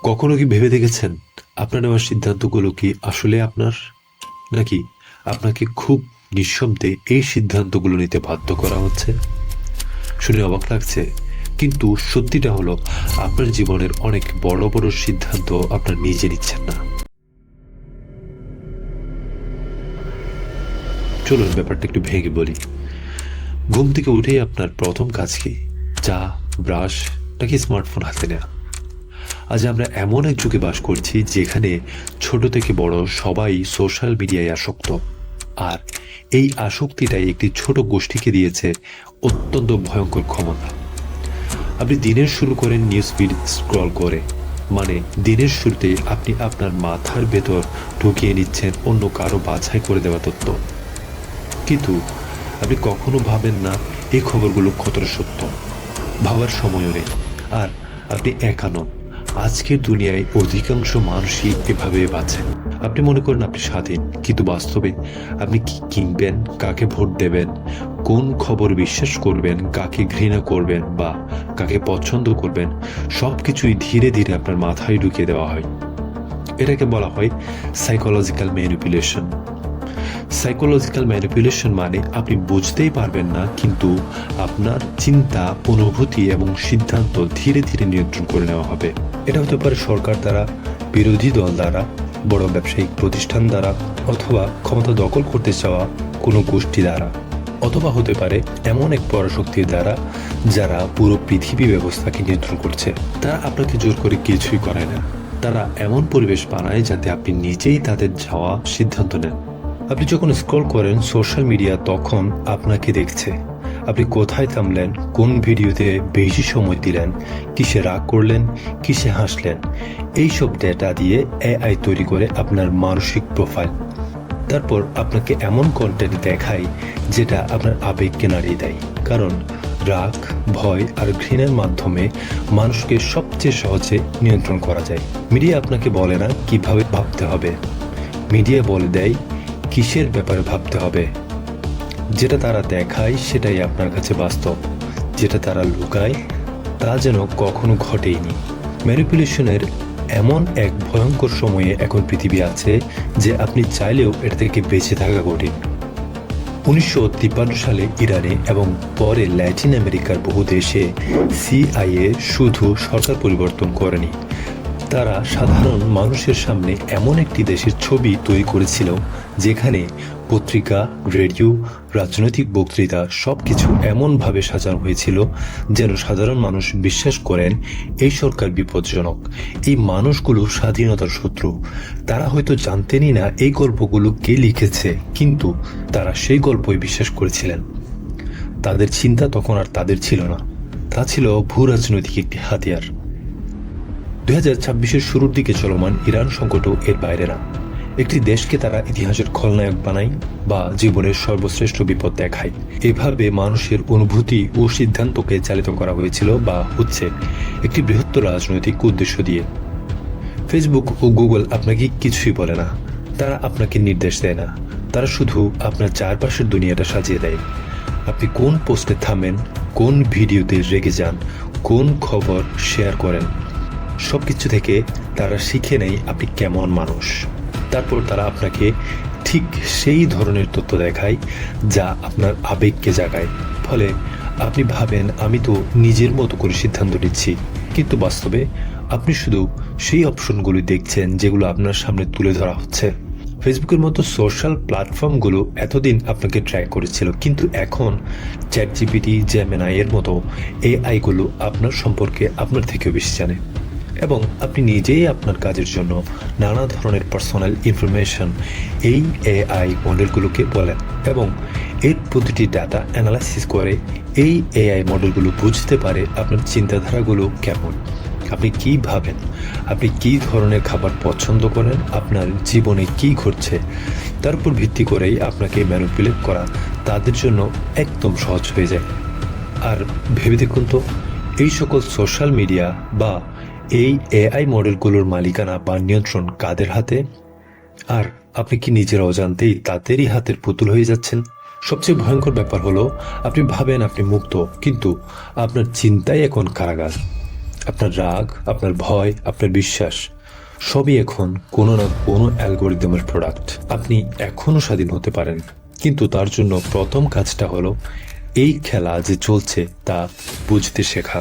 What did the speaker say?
কখনো কি ভেবে দেখেছেন আপনার নেওয়া সিদ্ধান্তগুলো কি আসলে আপনার, নাকি আপনাকে খুব নিঃশব্দে এই সিদ্ধান্তগুলো নিতে বাধ্য করা হচ্ছে? শুনে অবাক লাগছে, কিন্তু সত্যিটা হলো আপনার জীবনের অনেক বড় বড় সিদ্ধান্ত আপনার নিজে নিচ্ছেন না। চলুন ব্যাপারটা একটু ভেঙে বলি। ঘুম থেকে উঠেই আপনার প্রথম কাজ কি? চা, ব্রাশ, নাকি স্মার্টফোন হাতে নেওয়া? আজ আমরা এমন এক যুগে বাস করছি যেখানে ছোট থেকে বড় সবাই সোশ্যাল মিডিয়ায় আসক্ত। আর এই আসক্তিটাই একটি ছোট গোষ্ঠীকে দিয়েছে অত্যন্ত ভয়ঙ্কর ক্ষমতা। আপনি দিনের শুরু করেন নিউজ ফিড স্ক্রল করে, মানে দিনের শুরুতে আপনি আপনার মাথার ভেতর ঢুকিয়ে নিচ্ছেন অন্য কারো বাছাই করে দেওয়া তথ্য। কিন্তু আপনি কখনো ভাবেন না এই খবরগুলো কতটা সত্য। ভাবার সময়ও নেই। আর আপনি একা নন, আজকের দুনিয়ায় অধিকাংশ মানুষই এভাবে বাঁচে। আপনি মনে করেন আপনি স্বাধীন, কিন্তু বাস্তবে আপনি কি কিনবেন, কাকে ভোট দেবেন, কোন খবর বিশ্বাস করবেন, কাকে ঘৃণা করবেন বা কাকে পছন্দ করবেন, সবকিছুই ধীরে ধীরে আপনার মাথায় ঢুকিয়ে দেওয়া হয়। এটাকে বলা হয় সাইকোলজিক্যাল ম্যানিপুলেশন। সাইকোলজিক্যাল ম্যানিপুলেশন মানে আপনি বুঝতেই পারবেন না, কিন্তু আপনার চিন্তা, অনুভূতি এবং সিদ্ধান্ত ধীরে ধীরে নিয়ন্ত্রণ করে নেওয়া হবে। এটা হতে পারে সরকার দ্বারা, বিরোধী দল দ্বারা, বড় ব্যবসায়িক প্রতিষ্ঠান দ্বারা, অথবা ক্ষমতা দখল করতে চাওয়া কোনো গোষ্ঠী দ্বারা, অথবা হতে পারে এমন এক পরাশক্তির দ্বারা যারা পুরো পৃথিবী ব্যবস্থাকে নিয়ন্ত্রণ করছে। তারা আপনাকে জোর করে কিছুই করে না। তারা এমন পরিবেশ বানায় যাতে আপনি নিজেই তাদের যাওয়া সিদ্ধান্ত নেন। আপনি যখন স্ক্রল করেন সোশ্যাল মিডিয়া, তখন আপনাকে দেখছে। আপনি কোথায় থামলেন, কোন ভিডিওতে বেশি সময় দিলেন, কিসে রাগ করলেন, কিসে হাসলেন, এইসব ডেটা দিয়ে এআই তৈরি করে আপনার মানসিক প্রোফাইল। তারপর আপনাকে এমন কন্টেন্ট দেখায় যেটা আপনার আবেগকে নাড়িয়ে দেয়। কারণ রাগ, ভয় আর ঘৃণার মাধ্যমে মানুষকে সবচেয়ে সহজে নিয়ন্ত্রণ করা যায়। মিডিয়া আপনাকে বলে না কিভাবে ভাবতে হবে, মিডিয়া বলে দেয় কিসের ব্যাপারে ভাবতে হবে। যেটা তারা দেখায় সেটাই আপনার কাছে বাস্তব, যেটা তারা লুকায় তা যেন কখনো ঘটেইনি। ম্যানিপুলেশনের এমন এক ভয়ঙ্কর সময়ে এখন পৃথিবী আছে যে আপনি চাইলেও এটা থেকে বেঁচে থাকা কঠিন। 1953 সালে ইরানে এবং পরে ল্যাটিন আমেরিকার বহু দেশে সিআইএ শুধু সরকার পরিবর্তন করেনি, তারা সাধারণ মানুষের সামনে এমন একটি দেশের ছবি তৈরি করেছিল যেখানে পত্রিকা, রেডিও, রাজনৈতিক বক্তৃতা সবকিছু এমনভাবে সাজানো হয়েছিল যেন সাধারণ মানুষ বিশ্বাস করেন এই সরকার বিপজ্জনক, এই মানুষগুলো স্বাধীনতার শত্রু। তারা হয়তো জানতেনই না এই গল্পগুলো কে লিখেছে, কিন্তু তারা সেই গল্পই বিশ্বাস করেছিলেন। তাদের চিন্তা তখন আর তাদের ছিল না, তা ছিল ভূ রাজনৈতিক একটি হাতিয়ার। 2026-এর শুরুর দিকে চলমান ইরান সংকটও এর বাইরে না। একটি দেশকে তারা ইতিহাসের খলনায়ক বানায় বা জীবনের সর্বশ্রেষ্ঠ বিপদ দেখায়। এভাবে মানুষের অনুভূতি ও সিদ্ধান্তকে চালিত করা হয়েছিল বা হচ্ছে একটি বৃহত্তর রাজনৈতিক উদ্দেশ্য দিয়ে। ফেসবুক ও গুগল আপনাকে কিছুই বলে না, তারা আপনাকে নির্দেশ দেয় না, তারা শুধু আপনার চারপাশের দুনিয়াটা সাজিয়ে দেয়। আপনি কোন পোস্টে থামেন, কোন ভিডিওতে রেগে যান, কোন খবর শেয়ার করেন, সবকিছু থেকে তারা শিখে নেয় আপনি কেমন মানুষ। তারপর তারা আপনাকে ঠিক সেই ধরনের তথ্য দেখায় যা আপনার আবেগকে জাগায়। ফলে আপনি ভাবেন আমি তো নিজের মতো করে সিদ্ধান্ত নিচ্ছি, কিন্তু বাস্তবে আপনি শুধু সেই অপশনগুলি দেখছেন যেগুলো আপনার সামনে তুলে ধরা হচ্ছে। ফেসবুকের মতো সোশ্যাল প্ল্যাটফর্মগুলো এতদিন আপনাকে ট্র্যাক করেছিল, কিন্তু এখন চ্যাটজিপিটি, জেমিনাই এর মতো এআইগুলো আপনার সম্পর্কে আপনার থেকেও বেশি জানে। এবং আপনি নিজেই আপনার কাজের জন্য নানা ধরনের পার্সোনাল ইনফরমেশন এই এআই মডেলগুলোকে বলেন, এবং এর প্রতিটি ডাটা অ্যানালাইসিস করে এই এআই মডেলগুলো বুঝতে পারে আপনার চিন্তাধারাগুলো কেমন, আপনি কি ভাবেন, আপনি কি ধরনের খাবার পছন্দ করেন, আপনার জীবনে কি ঘটছে। তার উপর ভিত্তি করেই আপনাকে ম্যানিপুলেট করা তাদের জন্য একদম সহজ হয়ে যায়। আর ভেবে দেখুন তো, এই সকল সোশ্যাল মিডিয়া বা এই এআই মডেলগুলোর মালিকানা বা নিয়ন্ত্রণ কাদের হাতে? আর আপনি কি নিজের অজান্তেই তাদেরই হাতের পুতুল হয়ে যাচ্ছেন? সবচেয়ে ভয়ঙ্কর ব্যাপার হলো, আপনি ভাবেন আপনি মুক্ত, কিন্তু আপনার চিন্তাই এখন কারাগার। আপনার রাগ, আপনার ভয়, আপনার বিশ্বাস সবই এখন কোনো না কোনো অ্যালগোরিদমের প্রোডাক্ট। আপনি এখনও স্বাধীন হতে পারেন, কিন্তু তার জন্য প্রথম কাজটা হলো এই খেলা যে চলছে তা বুঝতে শেখা।